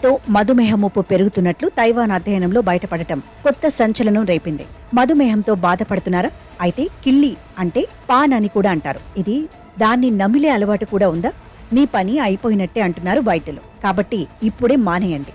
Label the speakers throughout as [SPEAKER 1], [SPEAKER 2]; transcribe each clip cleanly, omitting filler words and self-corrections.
[SPEAKER 1] కిళ్ళీతో మధుమేహ ముప్పు పెరుగుతున్నట్లు తైవాన్ అధ్యయనంలో బయటపడటం కొత్త సంచలనం రేపింది. మధుమేహంతో బాధపడుతున్నారా? అయితే కిళ్ళీ అంటే పాన్ అని కూడా అంటారు. ఇది దాన్ని నమిలే అలవాటు కూడా ఉందా? మీ పని అయిపోయినట్టే అంటున్నారు వైద్యులు. కాబట్టి ఇప్పుడే మానేయండి.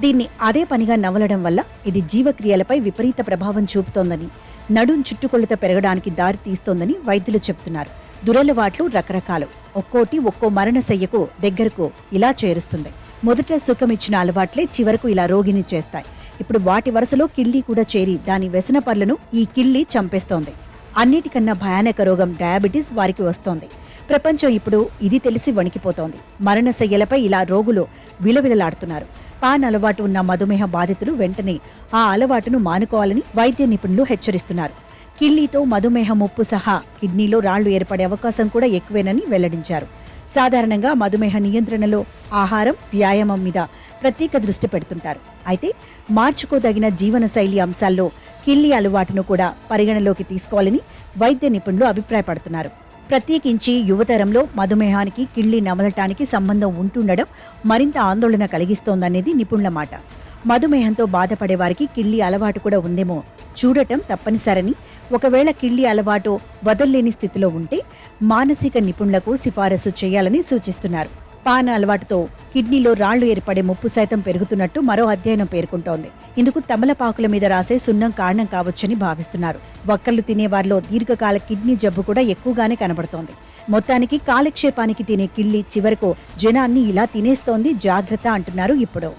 [SPEAKER 1] దీన్ని అదే పనిగా నవలడం వల్ల ఇది జీవక్రియలపై విపరీత ప్రభావం చూపుతోందని, నడుం చుట్టుకొలత పెరగడానికి దారి తీస్తోందని వైద్యులు చెబుతున్నారు. దురలవాట్లు రకరకాలు, ఒక్కోటి ఒక్కో మరణశయ్యకు దగ్గరకు ఇలా చేరుస్తుంది. మొదట సుఖమిచ్చిన అలవాట్లే చివరకు ఇలా రోగిని చేస్తాయి. ఇప్పుడు వాటి వరుసలో కిళ్ళీ కూడా చేరి దాని వ్యసనపరులను ఈ కిళ్ళీ చంపేస్తోంది. అన్నిటికన్నా భయానక రోగం డయాబెటీస్ వారికి వస్తోంది. ప్రపంచం ఇప్పుడు ఇది తెలిసి వణికిపోతోంది. మరణశయ్యలపై ఇలా రోగులు విలవిలలాడుతున్నారు. పాన్ అలవాటు ఉన్న మధుమేహ బాధితులు వెంటనే ఆ అలవాటును మానుకోవాలని వైద్య నిపుణులు హెచ్చరిస్తున్నారు. కిళ్ళీతో మధుమేహ ముప్పు సహా కిడ్నీలో రాళ్లు ఏర్పడే అవకాశం కూడా ఎక్కువేనని వెల్లడించారు. సాధారణంగా మధుమేహ నియంత్రణలో ఆహారం, వ్యాయామం మీద ప్రత్యేక దృష్టి పెడుతుంటారు. అయితే మార్చుకోదగిన జీవనశైలి అంశాల్లో కిళ్ళీ అలవాటును కూడా పరిగణలోకి తీసుకోవాలని వైద్య నిపుణులు అభిప్రాయపడుతున్నారు. ప్రత్యేకించి యువతరంలో మధుమేహానికి కిళ్ళీ నమలటానికి సంబంధం ఉంటుండడం మరింత ఆందోళన కలిగిస్తోందనేది నిపుణుల మాట. మధుమేహంతో బాధపడే వారికి కిళ్ళీ అలవాటు కూడా ఉందేమో చూడటం తప్పనిసరని, ఒకవేళ కిళ్ళీ అలవాటు వదల్లేని స్థితిలో ఉంటే మానసిక నిపుణులకు సిఫారసు చేయాలని సూచిస్తున్నారు. పాన్ అలవాటుతో కిడ్నీలో రాళ్లు ఏర్పడే ముప్పు శాతం పెరుగుతున్నట్టు మరో అధ్యయనం పేర్కొంటోంది. ఇందుకు తమలపాకుల మీద రాసే సున్నం కారణం కావచ్చని భావిస్తున్నారు. వక్కళ్లు తినేవారిలో దీర్ఘకాల కిడ్నీ జబ్బు కూడా ఎక్కువగానే కనబడుతోంది. మొత్తానికి కాలక్షేపానికి తినే కిళ్ళీ చివరకు జనాన్ని ఇలా తినేస్తోంది, జాగ్రత్త అంటున్నారు ఇప్పుడు.